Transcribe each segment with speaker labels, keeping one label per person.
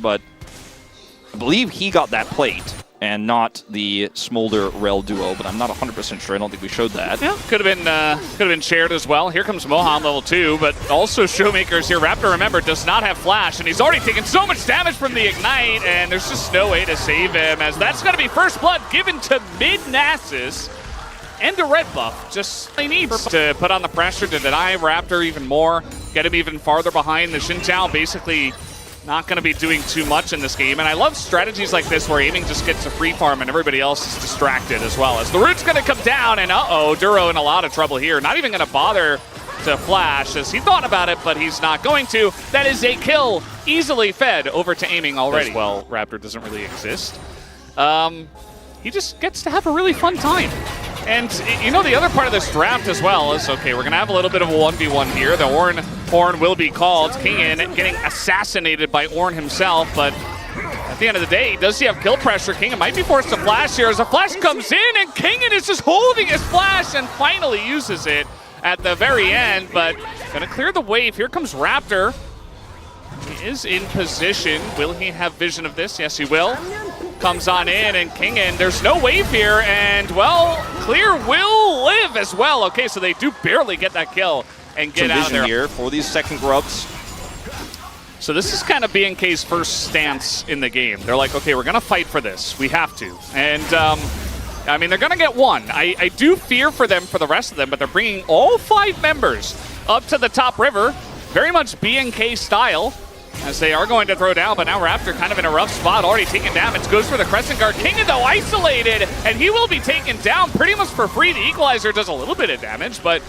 Speaker 1: but I believe he got that plate and not the Smolder Rel duo, but I'm not 100% sure. I don't think we showed that.
Speaker 2: Yeah, could have been shared as well. Here comes Moham level 2, but also Showmakers here. Raptor, remember, does not have flash, and he's already taken so much damage from the Ignite, and there's just no way to save him, as that's going to be first blood given to mid-Nasus. And a red buff, just he needs to put on the pressure to deny Raptor even more, get him even farther behind. The Xin Zhao basically not going to be doing too much in this game, and I love strategies like this where aiming just gets a free farm and everybody else is distracted as well. As the root's going to come down, and Duro in a lot of trouble here. Not even going to bother to flash, as he thought about it, but he's not going to. That is a kill, easily fed over to aiming already. As well, Raptor doesn't really exist. He just gets to have a really fun time. And, you know, the other part of this draft as well is, okay, we're going to have a little bit of a 1v1 here. The Horn will be called. Kingen getting assassinated by Ornn himself, but at the end of the day, does he have kill pressure? Kingen might be forced to flash here as a flash comes in, and Kingen is just holding his flash and finally uses it at the very end, but going to clear the wave. Here comes Raptor. He is in position. Will he have vision of this? Yes, he will. Comes on in, and Kingen, there's no wave here, and, well, Clear will live as well. Okay, so they do barely get that kill and get out of there.
Speaker 1: Here for these second grubs.
Speaker 2: So this is kind of BNK's first stance in the game. They're like, okay, we're going to fight for this. We have to. And, I mean, they're going to get one. I do fear for them for the rest of them, but they're bringing all 5 members up to the top river, very much BNK style, as they are going to throw down, but now Raptor kind of in a rough spot, already taking damage, goes for the Crescent Guard. Kingen, though, isolated, and he will be taken down pretty much for free. The Equalizer does a little bit of damage, but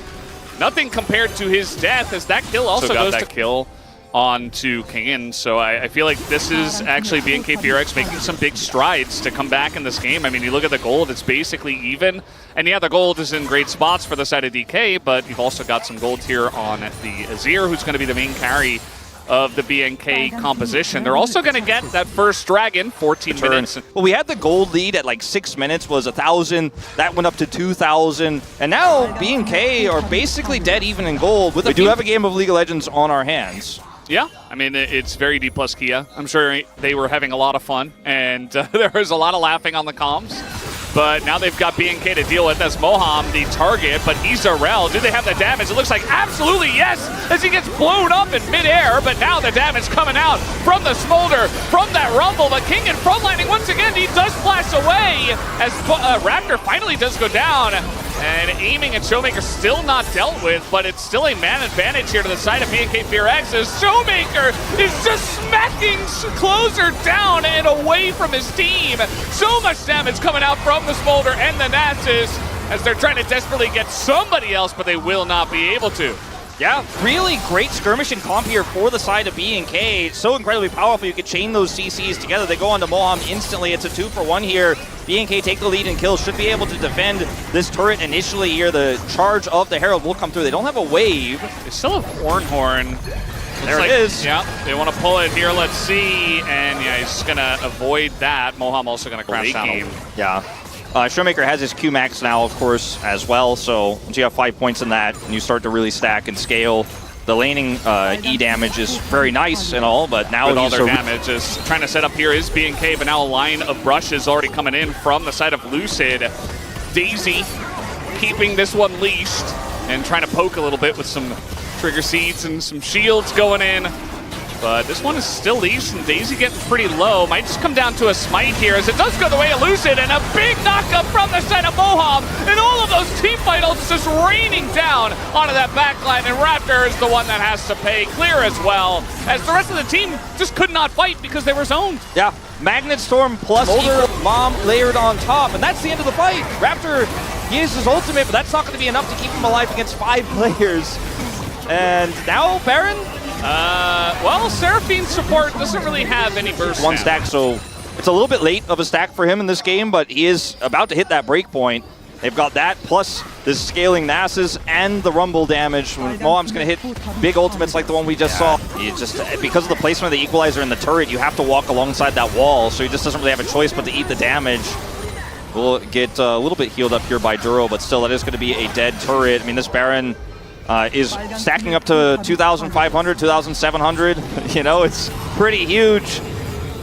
Speaker 2: nothing compared to his death, as that kill also goes to kill onto Kingen. So I feel like this is actually BNK FearX making some big strides to come back in this game. I mean, you look at the gold, it's basically even. And yeah, the gold is in great spots for the side of DK, but you've also got some gold here on the Azir, who's going to be the main carry of the BNK composition. They're also going to get that first dragon, 14 minutes.
Speaker 1: Well, we had the gold lead at like 6 minutes, was 1,000. That went up to 2,000. And now BNK are basically dead even in gold. We do have a game of League of Legends on our hands.
Speaker 2: Yeah, I mean, it's very Dplus Kia. I'm sure they were having a lot of fun, and there was a lot of laughing on the comms. But now they've got BNK to deal with as Moham, the target, but he's a Rel. Do they have the damage? It looks like absolutely yes, as he gets blown up in midair, but now the damage coming out from the Smolder, from that Rumble, but Kingen frontlining once again. He does flash away as Raptor finally does go down. And aiming and Showmaker still not dealt with, but it's still a man advantage here to the side of BNK FearX as Showmaker is just smacking Closer down and away from his team. So much damage coming out from the Smolder and the Nasus as they're trying to desperately get somebody else, but they will not be able to.
Speaker 1: Yeah, really great skirmishing comp here for the side of BNK. So incredibly powerful, you could chain those CCs together. They go on to Moham instantly. It's a 2-for-1 here. BNK take the lead and kill, should be able to defend this turret initially here. The charge of the Herald will come through. They don't have a wave.
Speaker 2: They still have Horn.
Speaker 1: There it is.
Speaker 2: Yeah, they want to pull it here. Let's see. And yeah, he's going to avoid that. Moham also going to crash down.
Speaker 1: Yeah. Showmaker has his Q max now, of course, as well. So once you have 5 points in that, and you start to really stack and scale, the laning E damage is very nice and all, but now
Speaker 2: with all their damage is trying to set up here is BNK, but now a line of brushes already coming in from the side of Lucid. Daisy keeping this one leashed and trying to poke a little bit with some trigger seeds and some shields going in. But this one is still leashed, and Daisy getting pretty low. Might just come down to a smite here, as it does go the way of Lucid, and a big knockup from the side of Moham, and all of those teamfight ults just raining down onto that backline, and Raptor is the one that has to pay Clear as well, as the rest of the team just could not fight because they were zoned.
Speaker 1: Yeah, Magnet Storm plus Mom layered on top, and that's the end of the fight. Raptor, he uses his ultimate, but that's not going to be enough to keep him alive against 5 players. And now Baron?
Speaker 2: Well, Seraphine's support doesn't really have any burst.
Speaker 1: One stack, so it's a little bit late of a stack for him in this game, but he is about to hit that break point. They've got that, plus this scaling Nasus and the Rumble damage. Moham's going to hit big ultimates like the one we just saw. He just, because of the placement of the Equalizer in the turret, you have to walk alongside that wall, so he just doesn't really have a choice but to eat the damage. We'll get a little bit healed up here by Duro, but still, that is going to be a dead turret. I mean, this Baron is stacking up to 2,500, 2,700. You know, it's pretty huge.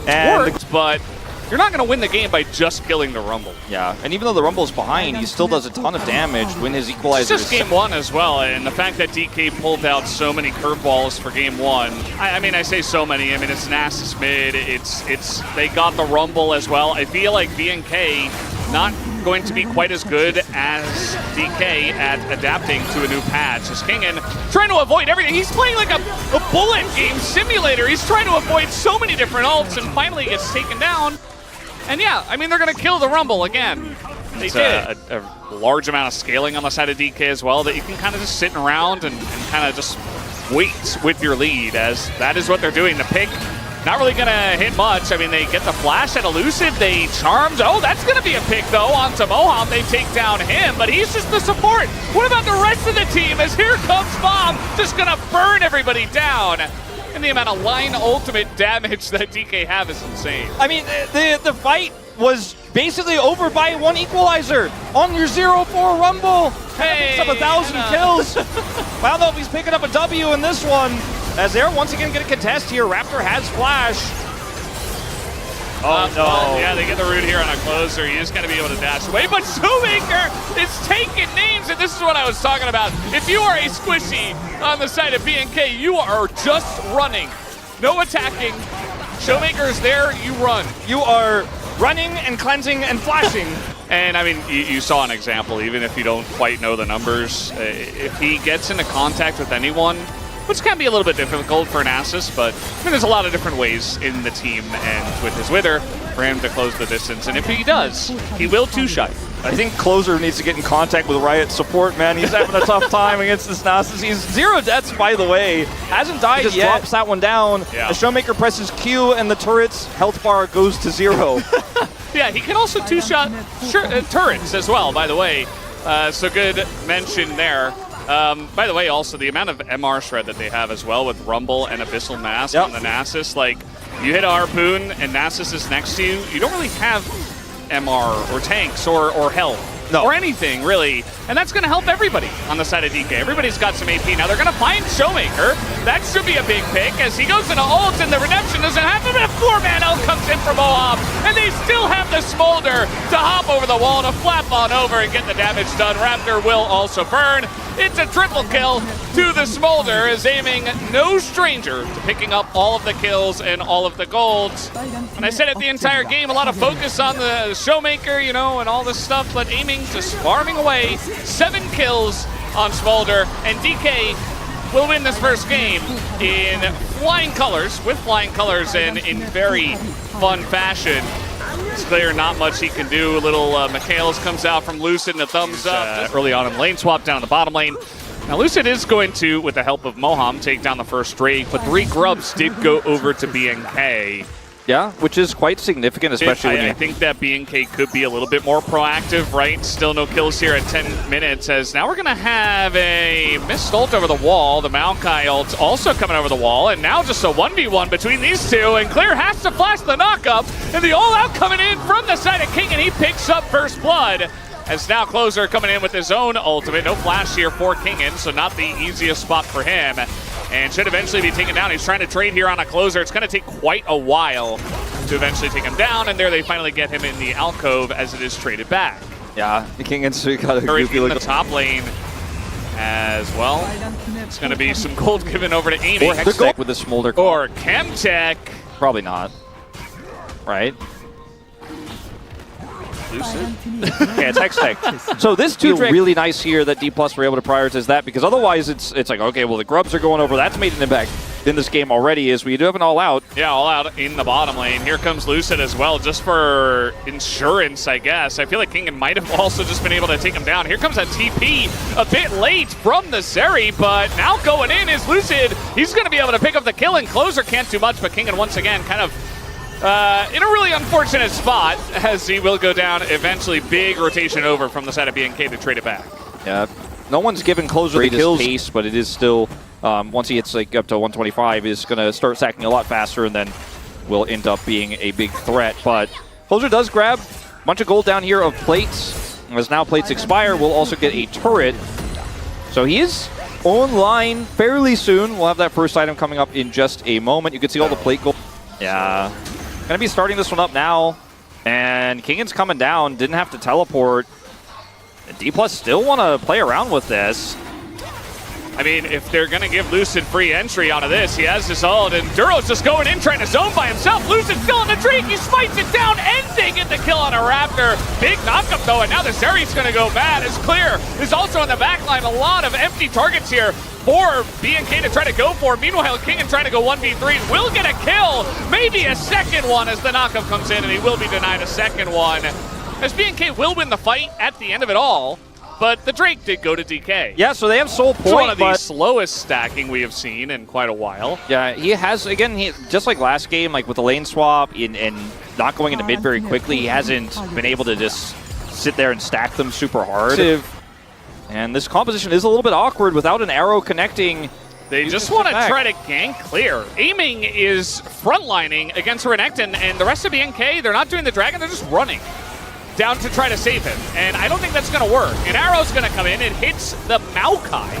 Speaker 1: And
Speaker 2: worked, but you're not going to win the game by just killing the Rumble.
Speaker 1: Yeah, and even though the Rumble's behind, he still does a ton of damage when his equalizer
Speaker 2: It's just game one as well, and the fact that DK pulled out so many curveballs for game one. I mean, I say so many. I mean, it's Nasus mid. They got the Rumble as well. I feel like BNK not going to be quite as good as DK at adapting to a new patch. As Kingen trying to avoid everything. He's playing like a bullet game simulator. He's trying to avoid so many different ults, and finally gets taken down. And yeah, I mean, they're going to kill the Rumble again. They did. A large amount of scaling on the side of DK as well that you can kind of just sit around and kind of just wait with your lead, as that is what they're doing. The pick, not really going to hit much. I mean, they get the flash at Elusive. They charmed. Oh, that's going to be a pick, though, onto Moham. They take down him, but he's just the support. What about the rest of the team? As here comes Bomb, just going to burn everybody down. And the amount of line ultimate damage that DK have is insane.
Speaker 1: I mean, the fight was basically over by one equalizer on your 0-4 Rumble.
Speaker 2: Hey,
Speaker 1: picks up 1,000 kills. I don't know if he's picking up a W in this one. As they're once again going to contest here. Raptor has flash. Oh, no.
Speaker 2: Yeah, they get the root here on a closer. He is going to be able to dash away. But Shoemaker is taking names, and this is what I was talking about. If you are a squishy on the side of BNK, you are just running. No attacking. Shoemaker is there, you run.
Speaker 1: You are running and cleansing and flashing.
Speaker 2: And I mean, you saw an example, even if you don't quite know the numbers. If he gets into contact with anyone, which can be a little bit difficult for Nasus, but I mean, there's a lot of different ways in the team and with his Wither for him to close the distance. And if he does, he will two-shot.
Speaker 1: I think Closer needs to get in contact with Riot support, man. He's having a tough time against this Nasus. He's 0 deaths, by the way. Hasn't died yet. He just drops that one down. Yeah. The Showmaker presses Q, and the turret's health bar goes to 0.
Speaker 2: Yeah, he can also two-shot turrets as well, by the way. So good mention there. By the way, also the amount of MR shred that they have as well with Rumble and Abyssal Mask on the Nasus. Like, you hit a Harpoon and Nasus is next to you, you don't really have MR or tanks or health. No. Or anything, really. And that's going to help everybody on the side of DK. Everybody's got some AP. Now they're going to find Showmaker. That should be a big pick as he goes into ult and the redemption doesn't happen. But a 4-man ult comes in from Moham. And they still have the Smolder to hop over the wall, to flap on over and get the damage done. Raptor will also burn. It's a triple kill to the Smolder, is aiming no stranger to picking up all of the kills and all of the golds. And I said it the entire game, a lot of focus on the Showmaker, you know, and all this stuff, but aiming, just farming away. 7 kills on Smolder, and DK will win this first game in flying colors, with flying colors, and in very fun fashion. It's clear not much he can do. A little Mikhails comes out from Lucid and a thumbs up early on in lane swap down in the bottom lane. Now Lucid is going to, with the help of Moham, take down the first Drake, but 3 Grubs did go over to BNK.
Speaker 1: Yeah, which is quite significant, especially when
Speaker 2: I think that BNK could be a little bit more proactive, right? Still no kills here at 10 minutes, as now we're going to have a missed ult over the wall. The Maokai ult's also coming over the wall, and now just a 1v1 between these two, and Clear has to flash the knock-up, and the all-out coming in from the side of King, and he picks up first blood. As now Closer coming in with his own ultimate. No flash here for Kingen, so not the easiest spot for him. And should eventually be taken down. He's trying to trade here on a Closer. It's going to take quite a while to eventually take him down. And there they finally get him in the alcove as it is traded back.
Speaker 1: Yeah, the Kingen's got a goofy look.
Speaker 2: In the top lane as well. It's going to be some gold given over to Amy.
Speaker 1: Or Hextech with the Smolder.
Speaker 2: Or Chemtech.
Speaker 1: Probably not. Right? Yeah, it's Hextech. So this feels really nice here that Dplus were able to prioritize that, because otherwise it's like, okay, well, the Grubs are going over. That's made an impact in this game already, as we do have an all-out.
Speaker 2: Yeah, all-out in the bottom lane. Here comes Lucid as well, just for insurance, I guess. I feel like Kingen might have also just been able to take him down. Here comes a TP a bit late from the Zeri, but now going in is Lucid. He's going to be able to pick up the kill, and Closer can't do much, but Kingen once again kind of in a really unfortunate spot, as he will go down eventually. Big rotation over from the side of BNK to trade it back.
Speaker 1: Yeah, no one's given Closer the kills pace, but it is still, once he gets like up to 125, is going to start sacking a lot faster, and then will end up being a big threat. But Closer does grab a bunch of gold down here of plates. As now plates expire, we'll also get a turret. So he is online fairly soon. We'll have that first item coming up in just a moment. You can see all the plate gold. Yeah. Gonna be starting this one up now. And Kingan's coming down, didn't have to teleport. Dplus still want to play around with this.
Speaker 2: I mean, if they're going to give Lucid free entry onto this, he has his ult, and Duro's just going in, trying to zone by himself. Lucid's still in the tree, he smites it down, and they get the kill on a Raptor. Big knockup though, and now the Zeri's going to go bad. It's clear. Is also in the backline, a lot of empty targets here for BNK to try to go for. Meanwhile, Kingan trying to go 1v3, will get a kill, maybe a second one as the knockup comes in, and he will be denied a second one. As BNK will win the fight at the end of it all. But the Drake did go to DK.
Speaker 1: Yeah, so they have soul point.
Speaker 2: It's one of the slowest stacking we have seen in quite a while.
Speaker 1: Yeah, he has, again, just like last game, like with the lane swap and not going into mid very quickly, he hasn't been able to just sit there and stack them super hard. And this composition is a little bit awkward without an arrow connecting.
Speaker 2: They just want to try to gank clear. Aiming is frontlining against Renekton, and the rest of BNK, they're not doing the dragon, they're just running down to try to save him. And I don't think that's going to work. An arrow's going to come in, it hits the Maokai.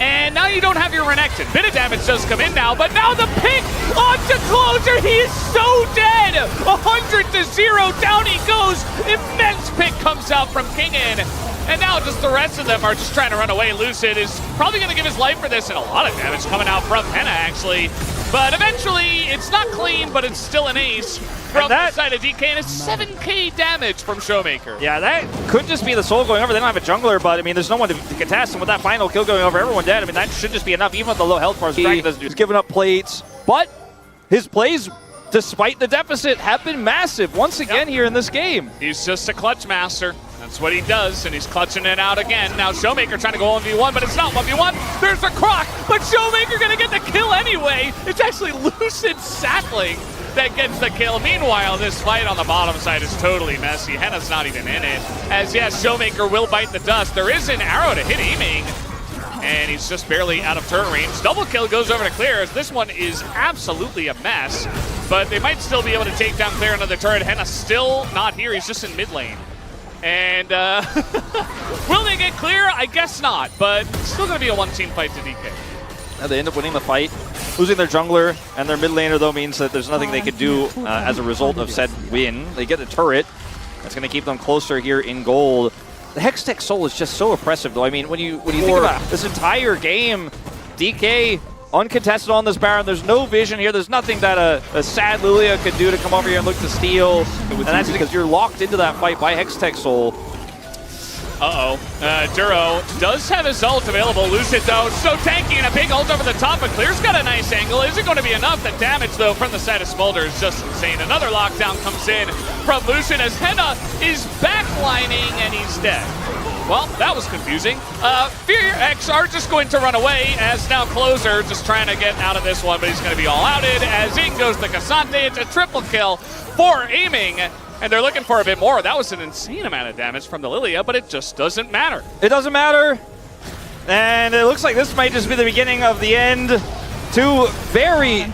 Speaker 2: And now you don't have your Renekton. Bit of damage does come in now, but now the pick onto Closer. He is so dead. 100-0, down he goes. Immense pick comes out from Kingan. And now just the rest of them are just trying to run away. Lucid is probably going to give his life for this, and a lot of damage coming out from Henna, actually. But eventually, it's not clean, but it's still an ace from the side of DK, and it's 7k damage from Showmaker.
Speaker 1: Yeah, that could just be the soul going over. They don't have a jungler, but I mean, there's no one to contest, and with that final kill going over, everyone dead. I mean, that should just be enough, even with the low health bars. He's giving up plates, but his plays, despite the deficit, have been massive once again here in this game.
Speaker 2: He's just a clutch master. That's what he does, and he's clutching it out again. Now Showmaker trying to go 1v1, but it's not 1v1. There's the croc, but Showmaker gonna get the kill anyway. It's actually Lucid Sapling that gets the kill. Meanwhile, this fight on the bottom side is totally messy. Henna's not even in it. As yes, Showmaker will bite the dust. There is an arrow to hit aiming, and he's just barely out of turret range. Double kill goes over to Clear, as this one is absolutely a mess, but they might still be able to take down Clear another turret. Henna's still not here, he's just in mid lane. And will they get Clear? I guess not, but it's still going to be a one-team fight to DK.
Speaker 1: Yeah, they end up winning the fight. Losing their jungler and their mid laner, though, means that there's nothing they could do as a result of said win. They get a turret. That's going to keep them closer here in gold. The Hextech Soul is just so oppressive, though. I mean, when you think about this entire game, DK uncontested on this Baron. There's no vision here. There's nothing that a sad Lilia could do to come over here and look to steal. And that's because you're locked into that fight by Hextech Soul.
Speaker 2: Duro does have his ult available. Lucid, though, so tanky, and a big ult over the top, but Clear's got a nice angle. Isn't going to be enough. The damage, though, from the side of Smolder is just insane. Another lockdown comes in from Lucid as Henna is backlining, and he's dead. Well, that was confusing. FearX are just going to run away, as now Closer just trying to get out of this one, but he's going to be all outed, as in goes the Cassante. It's a triple kill for aiming. And they're looking for a bit more. That was an insane amount of damage from the Lilia, but it just doesn't matter.
Speaker 1: It doesn't matter. And it looks like this might just be the beginning of the end. Two very,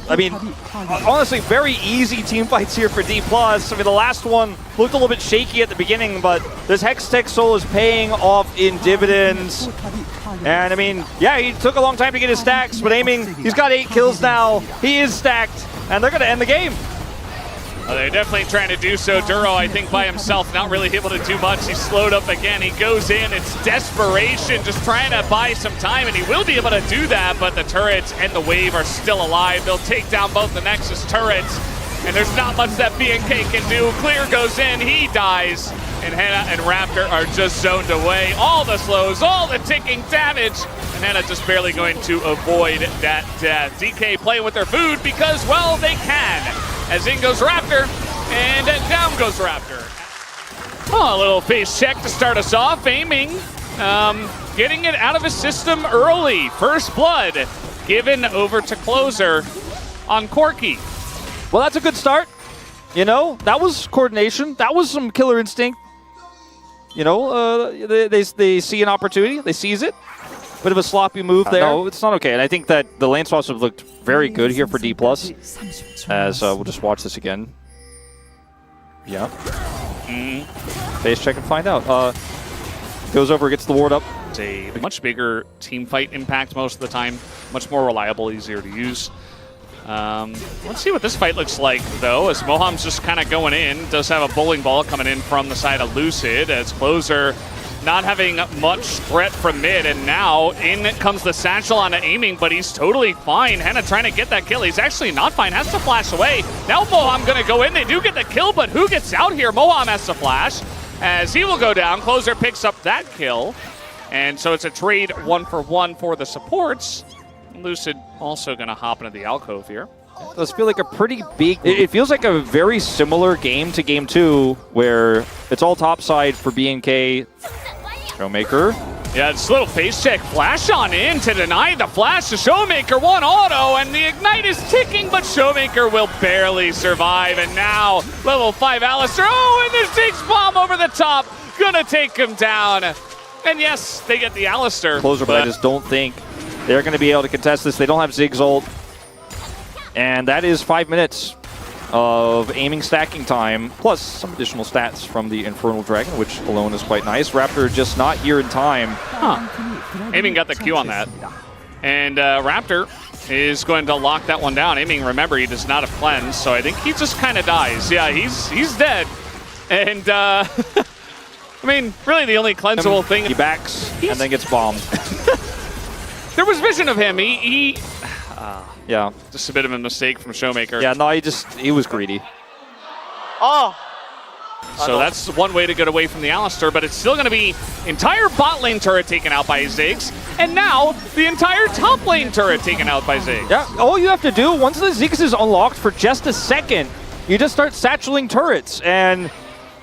Speaker 1: I mean, honestly, very easy team fights here for Dplus. I mean, the last one looked a little bit shaky at the beginning, but this Hextech Soul is paying off in dividends. And I mean, yeah, he took a long time to get his stacks, but aiming, he's got 8 kills now. He is stacked, and they're going to end the game.
Speaker 2: They're definitely trying to do so. Duro, I think, by himself, not really able to do much. He's slowed up again. He goes in. It's desperation, just trying to buy some time, and he will be able to do that, but the turrets and the wave are still alive. They'll take down both the Nexus turrets, and there's not much that BNK can do. Clear goes in. He dies, and Henna and Raptor are just zoned away. All the slows, all the ticking damage, and Henna just barely going to avoid that death. DK playing with their food because, well, they can. As in goes Raptor, and down goes Raptor. Oh, a little face check to start us off. Aiming, getting it out of his system early. First blood given over to Closer on Corki.
Speaker 1: Well, that's a good start. You know, that was coordination. That was some killer instinct. You know, they see an opportunity. They seize it. Bit of a sloppy move there. No, it's not okay. And I think that the lane swaps have looked very good here for Dplus. As we'll just watch this again. Yeah. Face check and find out. Goes over, gets the ward up.
Speaker 2: It's a much bigger team fight impact most of the time. Much more reliable, easier to use. Let's see what this fight looks like, though, as Moham's just kind of going in. Does have a bowling ball coming in from the side of Lucid, as Closer not having much threat from mid, and now in comes the satchel onto aiming, but he's totally fine. Henna trying to get that kill. He's actually not fine, has to flash away. Now Moham gonna go in. They do get the kill, but who gets out here? Moham has to flash, as he will go down. Closer picks up that kill, and so it's a trade 1-for-1 for the supports. Lucid also gonna hop into the alcove here.
Speaker 1: It does feel like a pretty big... It feels like a very similar game to Game 2, where it's all topside for BNK. Showmaker.
Speaker 2: Yeah, this little face check. Flash on in to deny the flash to Showmaker. One auto, and the Ignite is ticking, but Showmaker will barely survive. And now, level 5 Alistar. Oh, and the Ziggs bomb over the top. Gonna take him down. And yes, they get the Alistar.
Speaker 1: Closer, but I just don't think they're going to be able to contest this. They don't have Ziggs ult. And that is 5 minutes of aiming stacking time, plus some additional stats from the Infernal Dragon, which alone is quite nice. Raptor just not here in time.
Speaker 2: Huh. Aiming got the Q on that. And Raptor is going to lock that one down. Aiming, remember, he does not have cleanse, so I think he just kind of dies. Yeah, he's dead. And, I mean, really the only cleansable thing...
Speaker 1: He backs and then gets bombed.
Speaker 2: There was vision of him.
Speaker 1: Yeah.
Speaker 2: Just a bit of a mistake from Showmaker.
Speaker 1: Yeah, no, he was greedy.
Speaker 3: Oh!
Speaker 2: So that's one way to get away from the Alistar, but it's still going to be entire bot lane turret taken out by Ziggs, and now the entire top lane turret taken out by Ziggs.
Speaker 1: Yeah, all you have to do, once the Ziggs is unlocked for just a second, you just start satcheling turrets, and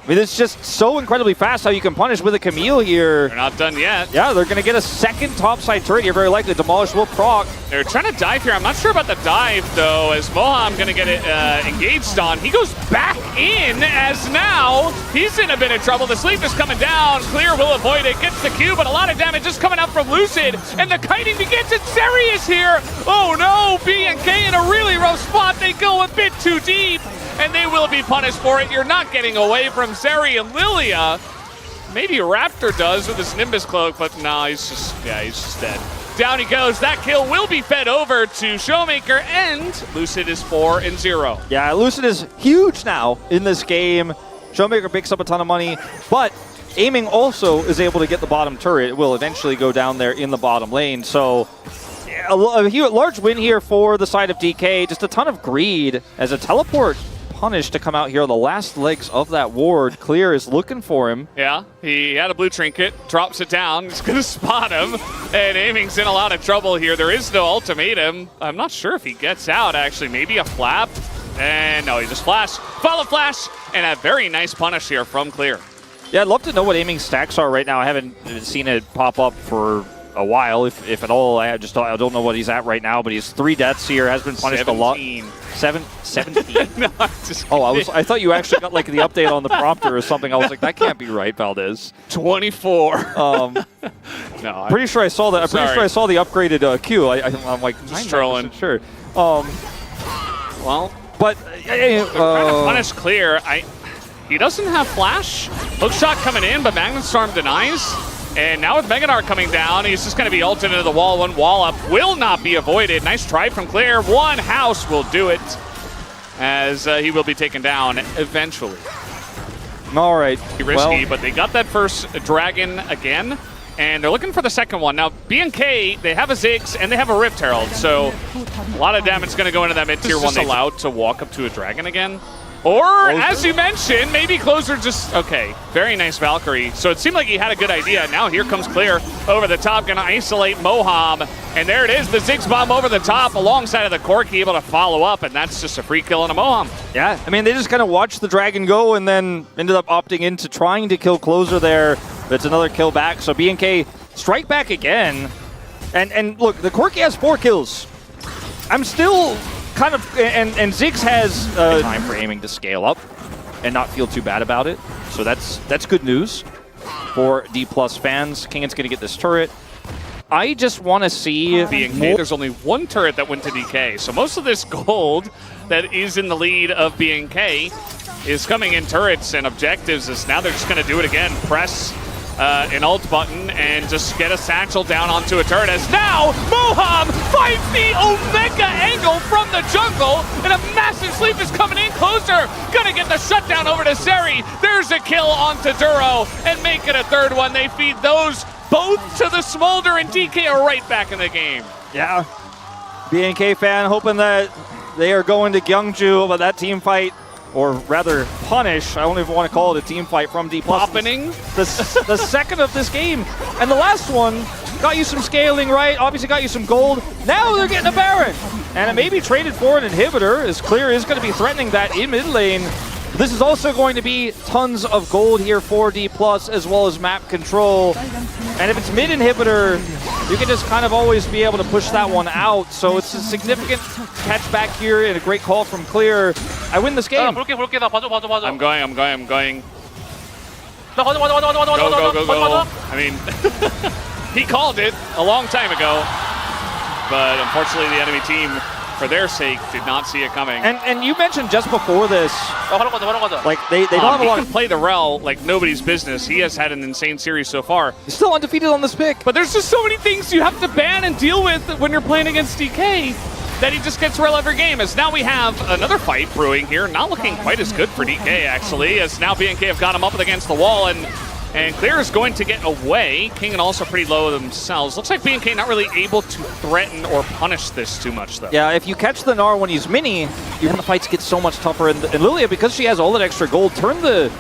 Speaker 1: I mean, it's just so incredibly fast how you can punish with a Camille here.
Speaker 2: They're not done yet.
Speaker 1: Yeah, they're going to get a second topside turret here, very likely. Demolish will proc.
Speaker 2: They're trying to dive here. I'm not sure about the dive, though, as Moham going to get it engaged on. He goes back in, as now he's in a bit of trouble. The sleep is coming down. Clear will avoid it. Gets the Q, but a lot of damage just coming up from Lucid. And the kiting begins. And Zeri is here. Oh, no. BNK in a really rough spot. They go a bit too deep, and they will be punished for it. You're not getting away from Zeri and Lilia. Maybe Raptor does with his Nimbus cloak, but no, he's just dead. Down he goes. That kill will be fed over to Showmaker, and Lucid is 4-0.
Speaker 1: Yeah, Lucid is huge now in this game. Showmaker picks up a ton of money, but aiming also is able to get the bottom turret. It will eventually go down there in the bottom lane. So a large win here for the side of DK. Just a ton of greed as a teleport punish to come out here on the last legs of that ward. Clear is looking for him.
Speaker 2: Yeah, he had a blue trinket, drops it down, he's going to spot him, and Aiming's in a lot of trouble here. There is no ultimatum. I'm not sure if he gets out, actually. Maybe a flap, and no, he just flashed. Follow flash, and a very nice punish here from Clear.
Speaker 1: Yeah, I'd love to know what Aiming's stacks are right now. I haven't seen it pop up for a while, if at all. I don't know what he's at right now, but he's 3 deaths here, has been punished
Speaker 2: 17.
Speaker 1: a lot. 17?
Speaker 2: No, I'm just
Speaker 1: oh, I thought you actually got like the update on the prompter or something. I was like, that can't be right, Valdez.
Speaker 2: 24.
Speaker 1: No, pretty sure I saw that. I'm pretty sure I saw the upgraded Q. I'm like,
Speaker 2: just trolling.
Speaker 1: Sure.
Speaker 2: Well,
Speaker 1: but
Speaker 2: trying to punish Clear. He doesn't have flash. Hook shot coming in, but Magnet Storm denies. And now with Megadar coming down, he's just going to be ulted into the wall. One wall up will not be avoided. Nice try from Clear. One house will do it, as he will be taken down eventually.
Speaker 1: All right.
Speaker 2: Risky, but they got that first dragon again, and they're looking for the second one. Now, BNK, they have a Ziggs, and they have a Rift Herald, so a lot of damage is going to go into that mid-tier one. They're allowed to walk up to a dragon again. Or, as you mentioned, maybe Closer just... Okay, very nice Valkyrie. So it seemed like he had a good idea. Now here comes Clear over the top, going to isolate Moham. And there it is, the Ziggs bomb over the top alongside of the Corki, able to follow up, and that's just a free kill on a Moham.
Speaker 1: Yeah, I mean, they just kind of watched the dragon go and then ended up opting into trying to kill Closer there. It's another kill back, so BNK strike back again. And look, the Corki has 4 kills. I'm still... kind of, and Ziggs has time for aiming to scale up and not feel too bad about it. So that's good news for Dplus fans. Kingan's going to get this turret. I just want to see
Speaker 2: BNK. There's only 1 turret that went to DK. So most of this gold that is in the lead of BNK is coming in turrets and objectives, as now they're just going to do it again. Press an ult button and just get a satchel down onto a turret. As now, Moham finds the Omega angle from the jungle, and a massive sleep is coming in closer. Gonna get the shutdown over to Seri. There's a kill onto Duro, and make it a third one. They feed those both to the Smolder, and DK are right back in the game.
Speaker 1: Yeah. BNK fan hoping that they are going to Gyeongju, but that team fight, or rather punish, I don't even want to call it a team fight from Dplus.
Speaker 2: Opening.
Speaker 1: The second of this game. And the last one got you some scaling, right? Obviously got you some gold. Now they're getting a Baron. And it may be traded for an inhibitor, as Clear is going to be threatening that in mid lane. This is also going to be tons of gold here for Dplus, as well as map control. And if it's mid inhibitor, you can just kind of always be able to push that one out. So it's a significant catch back here and a great call from Clear. I win this game.
Speaker 3: 볼게 나 봐줘.
Speaker 2: I'm going.
Speaker 3: 나
Speaker 2: Go. I mean, he called it a long time ago, but unfortunately the enemy team, for their sake, did not see it coming.
Speaker 1: And you mentioned just before this,
Speaker 3: 바로 가자.
Speaker 1: like they don't have a lot
Speaker 2: he
Speaker 1: of...
Speaker 2: can play the Rel like nobody's business. He has had an insane series so far.
Speaker 1: He's still undefeated on this pick.
Speaker 2: But there's just so many things you have to ban and deal with when you're playing against DK that he just gets Rel every game. As now we have another fight brewing here. Not looking quite as good for DK, actually, as now BNK have got him up against the wall, and Clear is going to get away. King and also pretty low themselves. Looks like BNK not really able to threaten or punish this too much, though.
Speaker 1: Yeah, if you catch the Gnar when he's mini, then the fights get so much tougher. And Lilia, because she has all that extra gold, turned the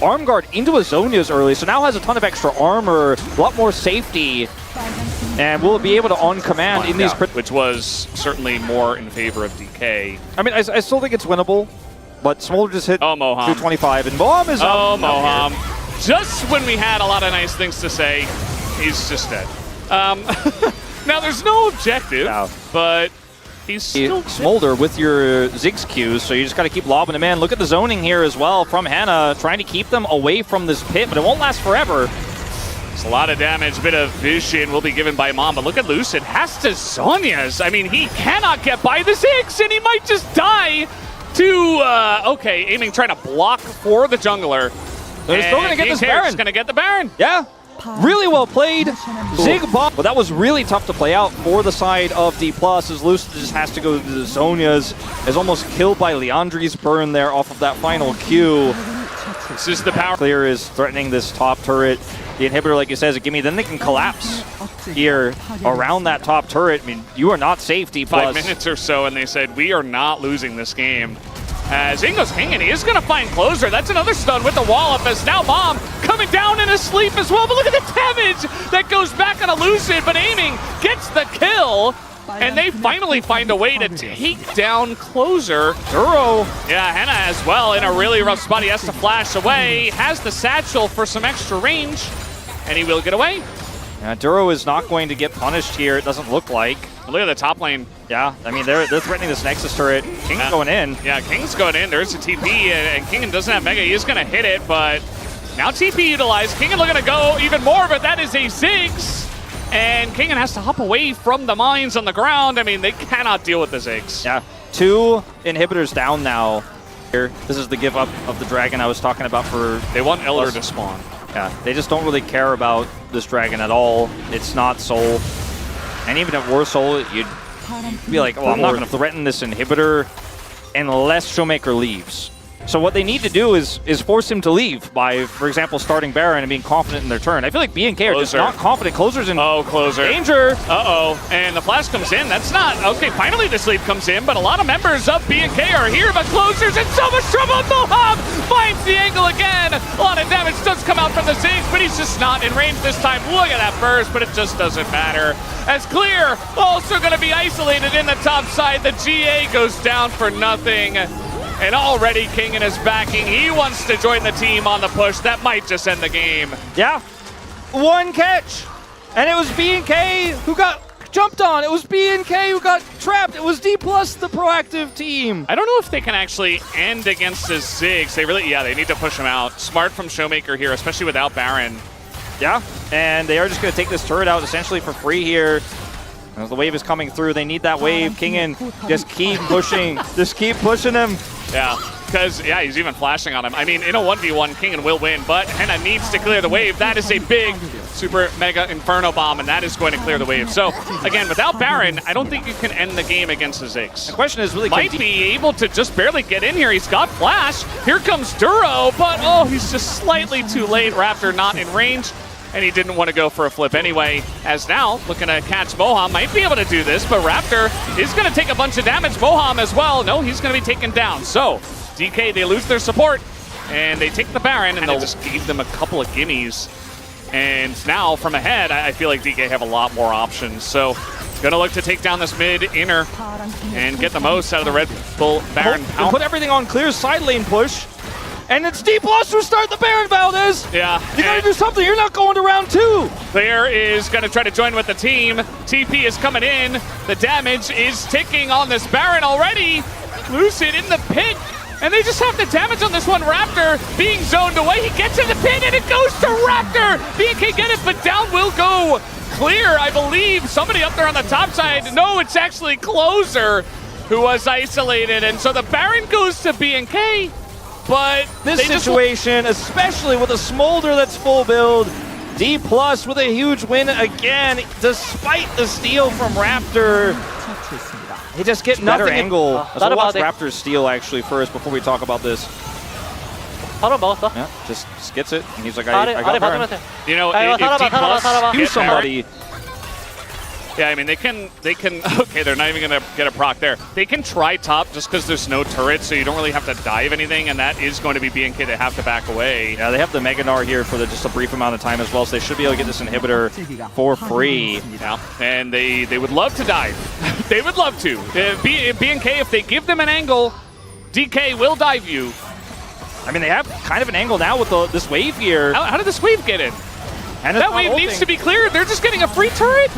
Speaker 1: arm guard into a Zhonya's early, so now has a ton of extra armor, a lot more safety, and will be able to on command in these...
Speaker 2: Which was certainly more in favor of DK.
Speaker 1: I mean, I still think it's winnable, but Smolder just hit
Speaker 2: Moham.
Speaker 1: 225, and Moham is up.
Speaker 2: Moham. Just when we had a lot of nice things to say, he's just dead. Now, there's no objective, but he's still
Speaker 1: Smolder with your Ziggs Qs, so you just got to keep lobbing him in. Look at the zoning here as well from Hannah, trying to keep them away from this pit, but it won't last forever.
Speaker 2: It's a lot of damage, a bit of vision will be given by Mom, but look at Lucid, has to Zhonya's. I mean, he cannot get by the Ziggs, and he might just die to, okay, aiming, trying to block for the jungler.
Speaker 1: They're still going to get this Baron.
Speaker 2: He's going to get the Baron.
Speaker 1: Yeah, really well played. Zig bomb. But that was really tough to play out for the side of Dplus, as Lucid just has to go to the Zhonya's. Is almost killed by Leandri's burn there off of that final Q.
Speaker 2: This is the power.
Speaker 1: Clear is threatening this top turret. The inhibitor, like you said, is a gimme. Then they can collapse here around that top turret. I mean, you are not safe, Dplus.
Speaker 2: 5 minutes or so, and they said, we are not losing this game. As in goes King, and he is going to find Closer. That's another stun with the wall up, as now Mom coming down in his sleep as well. But look at the damage that goes back on a Lucid, but aiming gets the kill. And they finally find a way to take down Closer. Duro, yeah, Hannah as well in a really rough spot. He has to flash away, has the satchel for some extra range, and he will get away.
Speaker 1: Yeah, Duro is not going to get punished here, it doesn't look like.
Speaker 2: Look at the top lane.
Speaker 1: Yeah, I mean, they're threatening this Nexus turret. King's going in.
Speaker 2: Yeah, King's going in. There's a TP, and Kingen doesn't have Mega. He is going to hit it, but now TP utilized. Kingen looking to go even more, but that is a Ziggs. And Kingen has to hop away from the mines on the ground. I mean, they cannot deal with the Ziggs.
Speaker 1: Yeah, 2 inhibitors down now. Here, this is the give up of the dragon I was talking about for...
Speaker 2: They want Elder to spawn.
Speaker 1: Yeah, they just don't really care about this dragon at all. It's not Soul. And even if it were Soul, you'd be like, well, I'm not going to threaten this inhibitor unless Showmaker leaves. So what they need to do is force him to leave by, for example, starting Baron and being confident in their turn. I feel like BNK are just not confident. Closer's in
Speaker 2: Closer.
Speaker 1: danger.
Speaker 2: And the flash comes in. That's not... Okay, finally the sleep comes in, but a lot of members of BNK are here, but Closer's in so much trouble. Moham finds the angle again. A lot of damage does come out from the Ziggs, but he's just not in range this time. Look at that burst, but it just doesn't matter. As Clear also going to be isolated in the top side. The GA goes down for nothing. And already Kingen is backing. He wants to join the team on the push. That might just end the game.
Speaker 1: Yeah. 1 catch. And it was BNK who got jumped on. It was BNK who got trapped. It was Dplus, the proactive team.
Speaker 2: I don't know if they can actually end against the Ziggs. They really, they need to push him out. Smart from Showmaker here, especially without Baron.
Speaker 1: Yeah, and they are just going to take this turret out essentially for free here. As the wave is coming through, they need that wave. Kingen, just keep pushing. Just keep pushing him.
Speaker 2: Yeah, Because, yeah, he's even flashing on him. I mean, in a 1v1, King will win, but Henna needs to clear the wave. That is a big super mega Inferno bomb, and that is going to clear the wave. So, again, without Baron, I don't think you can end the game against the Ziggs.
Speaker 1: The question is really,
Speaker 2: might be able to just barely get in here. He's got flash. Here comes Duro, but oh, he's just slightly too late. Raptor not in range, and he didn't want to go for a flip anyway. As now, looking to catch Moham, might be able to do this, but Raptor is going to take a bunch of damage. Moham as well. No, he's going to be taken down. So, DK, they lose their support, and they take the Baron, and they just gave them a couple of gimmies. And now, from ahead, I feel like DK have a lot more options. So, gonna look to take down this mid inner and get the most out of the Red Bull Baron.
Speaker 1: Put everything on Clear's side lane push. And it's Dplus who start the Baron, Valdez.
Speaker 2: Yeah.
Speaker 1: You gotta do something. You're not going to round 2.
Speaker 2: Claire is gonna try to join with the team. TP is coming in. The damage is ticking on this Baron already. Lucid in the pit. And they just have the damage on this one. Raptor being zoned away. He gets in the pit and it goes to Raptor. BNK get it, but down will go Clear, I believe. Somebody up there on the top side. No, it's actually Closer who was isolated. And so the Baron goes to BNK. But
Speaker 1: this situation, especially with a Smolder that's full build, Dplus with a huge win again, despite the steal from Raptor. He just get better angle. Let's watch Raptor steal actually first before we talk about this. Yeah, just gets it, and he's like, I got Baron.
Speaker 2: You know, if Dplus
Speaker 1: use somebody.
Speaker 2: Yeah, I mean, they can, okay, they're not even going to get a proc there. They can try top just because there's no turret, so you don't really have to dive anything, and that is going to be BNK to have to back away.
Speaker 1: Yeah, they have the Mega Gnar here for just a brief amount of time as well, so they should be able to get this inhibitor for free.
Speaker 2: Yeah, and they would love to dive. They would love to. BNK, if they give them an angle, DK will dive you.
Speaker 1: I mean, they have kind of an angle now with this wave here.
Speaker 2: How did this wave get in?
Speaker 1: And
Speaker 2: that wave needs to be cleared. They're just getting a free turret.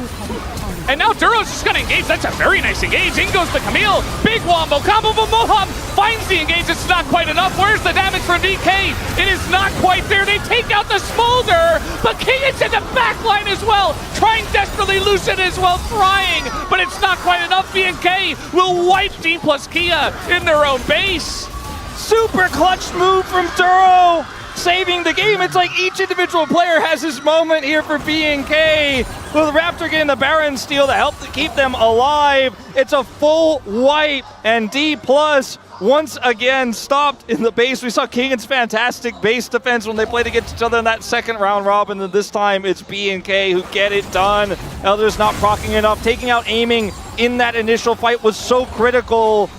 Speaker 2: And now Duro's just going to engage. That's a very nice engage. In goes the Camille. Big wombo combo, but Moham finds the engage. It's not quite enough. Where's the damage from DK? It is not quite there. They take out the Smolder, but King is in the back line as well. Trying desperately, Lucid as well, trying, but it's not quite enough. BNK will wipe Dplus Kia in their own base.
Speaker 1: Super clutch move from Duro, saving the game. It's like each individual player has his moment here for BNK. With Raptor getting the Baron steal to help to keep them alive. It's a full wipe, and Dplus once again stopped in the base. We saw Keegan's fantastic base defense when they played against each other in that second round robin, and this time it's BNK who get it done. Elders not proccing enough. Taking out aiming in that initial fight was so critical.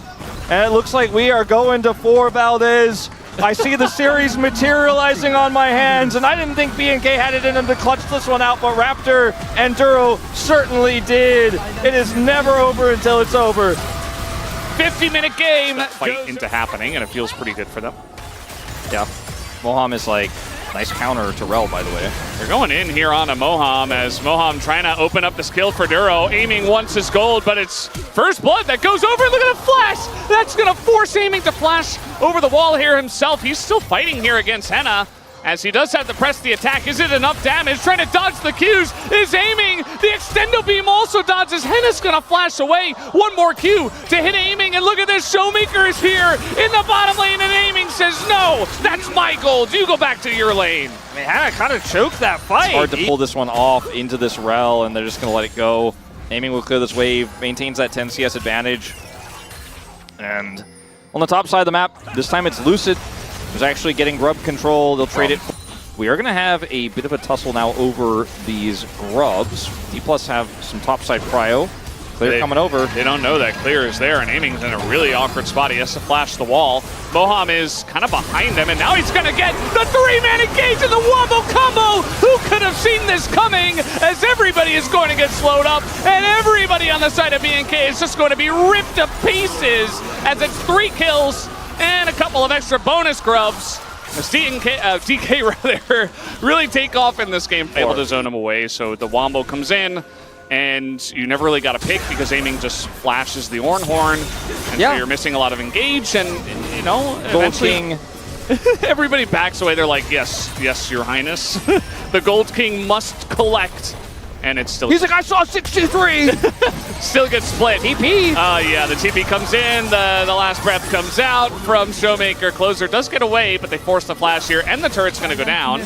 Speaker 1: And it looks like we are going to 4, Valdez. I see the series materializing on my hands, and I didn't think BNK had it in them to clutch this one out, but Raptor and Duro certainly did. It is never over until it's over.
Speaker 2: 50-minute game. Fight into happening, and it feels pretty good for them.
Speaker 1: Yeah. Moham is like, nice counter to Rel, by the way.
Speaker 2: They're going in here on a Moham, as Moham trying to open up the skill for Duro. Aiming once is gold, but it's first blood that goes over. Look at the flash. That's going to force aiming to flash over the wall here himself. He's still fighting here against Henna, as he does have to press the attack. Is it enough damage? Trying to dodge the Qs. Is aiming. The extendo beam also dodges. Henna's going to flash away. One more Q to hit aiming. And look at this. Showmaker is here in the bottom lane. And aiming says, no, that's my gold. You go back to your lane.
Speaker 1: I mean, Henna kind of choked that fight. It's hard to pull this one off into this Rel, and they're just going to let it go. Aiming will clear this wave. Maintains that 10 CS advantage. And on the top side of the map, this time it's Lucid, who's actually getting grub control. They'll trade it. We are going to have a bit of a tussle now over these grubs. Dplus have some topside cryo. Clear coming over.
Speaker 2: They don't know that Clear is there, and aiming's in a really awkward spot. He has to flash the wall. Moham is kind of behind him, and now he's going to get the 3-man engage in the wombo combo. Who could have seen this coming? As everybody is going to get slowed up, and everybody on the side of BNK is just going to be ripped to pieces, as it's 3 kills and a couple of extra bonus grubs. As DK rather really take off in this game, able to zone him away. So the wombo comes in, and you never really got a pick because aiming just flashes the Orn Horn, and so you're missing a lot of engage. And you know,
Speaker 1: Gold King.
Speaker 2: Everybody backs away. They're like, yes, yes, Your Highness. The Gold King must collect. And it's still...
Speaker 1: He's like, I saw 63!
Speaker 2: Still gets split.
Speaker 1: TP!
Speaker 2: Yeah, the TP comes in, the last breath comes out from Showmaker. Closer does get away, but they force the flash here, and the turret's going to go down.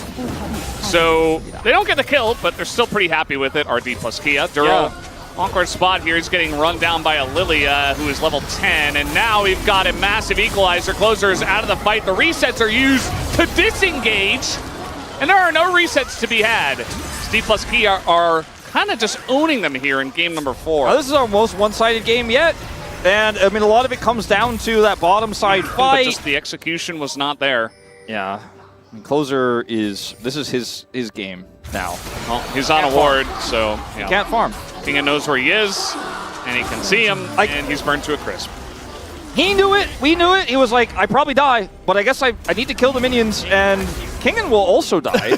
Speaker 2: So they don't get the kill, but they're still pretty happy with it. RD plus Kia. Duro, awkward spot here. He's getting run down by a Lilia, who is level 10, and now we've got a massive equalizer. Closer is out of the fight. The resets are used to disengage, and there are no resets to be had. Dplus Kia are kind of just owning them here in game number 4.
Speaker 1: This is our most one-sided game yet. And, I mean, a lot of it comes down to that bottom side fight.
Speaker 2: But just the execution was not there.
Speaker 1: Yeah. And Closer is, this is his game now.
Speaker 2: Well, he's on a ward, so
Speaker 1: He can't farm.
Speaker 2: Kinga knows where he is, and he can see him, and he's burned to a crisp.
Speaker 1: He knew it. We knew it. He was like, I probably die, but I guess I need to kill the minions, and Kingan will also die.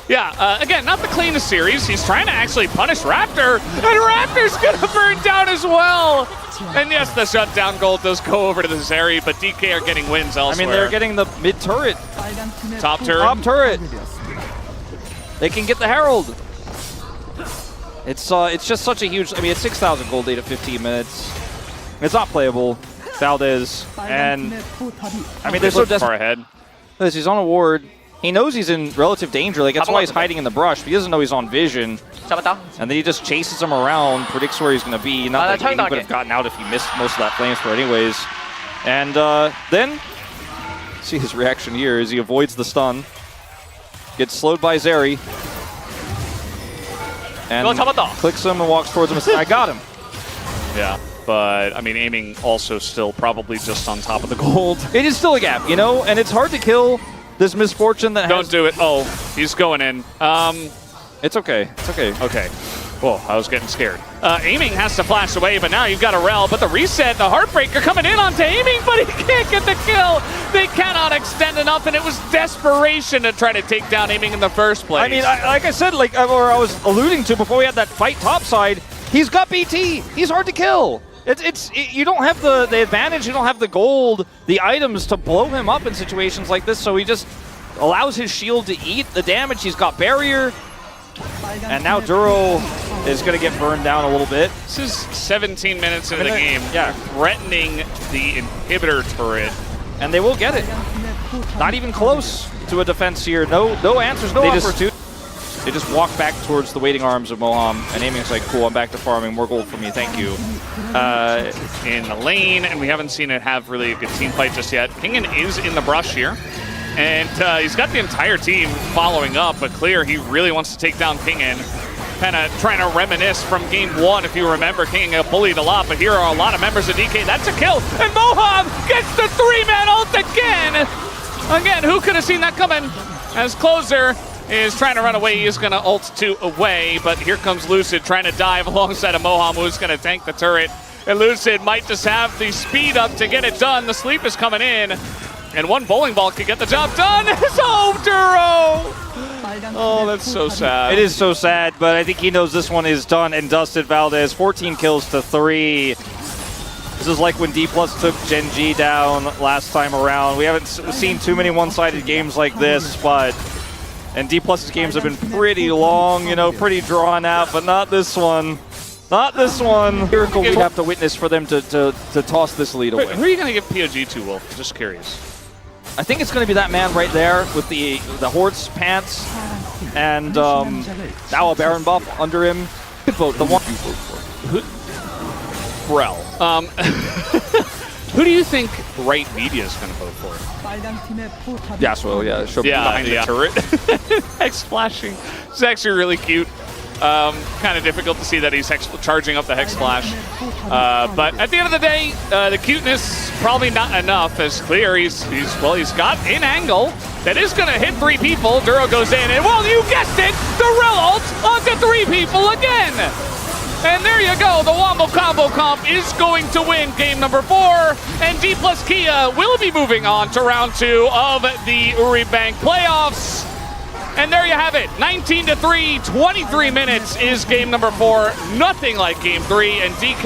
Speaker 2: Yeah, again, not the cleanest series. He's trying to actually punish Raptor, and Raptor's gonna burn down as well. And yes, the shutdown gold does go over to the Zeri, but DK are getting wins elsewhere.
Speaker 1: I mean, they're getting the mid turret.
Speaker 2: Top turret.
Speaker 1: Top turret. They can get the Herald. It's just such a huge, I mean, it's 6,000 gold data, 15 minutes. It's not playable. Valdez, and I mean, they're so
Speaker 2: far
Speaker 1: desperate.
Speaker 2: ahead.
Speaker 1: He's on a ward. He knows he's in relative danger. Like, that's why he's hiding in the brush. He doesn't know he's on vision. And then he just chases him around, predicts where he's going to be. Not that he would have gotten out if he missed most of that flamethrower anyways. And then, see his reaction here as he avoids the stun. Gets slowed by Zeri. And clicks him and walks towards him. I got him.
Speaker 2: Yeah, but, I mean, aiming also still probably just on top of the gold.
Speaker 1: It is still a gap, you know? And it's hard to kill this misfortune that
Speaker 2: Don't do it. Oh, he's going in.
Speaker 1: It's okay. It's okay.
Speaker 2: Okay. Whoa, I was getting scared. Aiming has to flash away, but now you've got a Rel. But the reset, the Heartbreaker coming in onto Aiming, but he can't get the kill. They cannot extend enough, and it was desperation to try to take down Aiming in the first place.
Speaker 1: I mean, like I said, like or I was alluding to before we had that fight topside, he's got BT. He's hard to kill. You don't have the advantage, you don't have the gold, the items to blow him up in situations like this, so he just allows his shield to eat the damage. He's got barrier, and now Duro is going to get burned down a little bit.
Speaker 2: This is 17 minutes into the game. Yeah, threatening the inhibitor turret.
Speaker 1: And they will get it. Not even close to a defense here. No answers, no opportunity. They just walk back towards the waiting arms of Moham, and Aiming's like, cool, I'm back to farming, more gold for me, thank you.
Speaker 2: In the lane, and we haven't seen it have really a good team fight just yet. Kingan is in the brush here, and he's got the entire team following up, but clear he really wants to take down Kingan. Kind of trying to reminisce from game 1, if you remember, Kingan got bullied a lot, but here are a lot of members of DK. That's a kill, and Moham gets the 3-man ult again! Again, who could have seen that coming? As Closer is trying to run away. He is going to ult 2 away, but here comes Lucid trying to dive alongside of Moham, who's going to tank the turret. And Lucid might just have the speed up to get it done. The sleep is coming in, and one bowling ball could get the job done. So Duro! Oh, that's so sad.
Speaker 1: It is so sad, but I think he knows this one is done and dusted. Valdez, 14 kills to 3. This is like when Dplus took Gen G down last time around. We haven't seen too many one-sided games like this, but... And Dplus's games have been pretty long, you know, pretty drawn out, but not this one. Not this one. Miracle we have to witness for them to toss this lead away.
Speaker 2: Who are you going to give POG to, Wolf? Just curious.
Speaker 1: I think it's going to be that man right there with the Hort's pants and now a Baron buff under him. Good vote. The one you vote for.
Speaker 2: Rel. Who do you think Right Media is going to vote for?
Speaker 1: Yasuo, yeah.
Speaker 2: Behind the turret. Hex splashing. It's actually really cute. Kind of difficult to see that he's charging up the Hex Splash. But at the end of the day, the cuteness probably not enough. As clear, he's got an angle that is going to hit 3 people. Duro goes in, and well, you guessed it, the Rel ult onto 3 people again. And there you go, the Wombo Combo Comp is going to win game number 4, and Dplus Kia will be moving on to round 2 of the Uri Bank playoffs. And there you have it, 19-3, 23 minutes is game number 4, nothing like game 3, and DK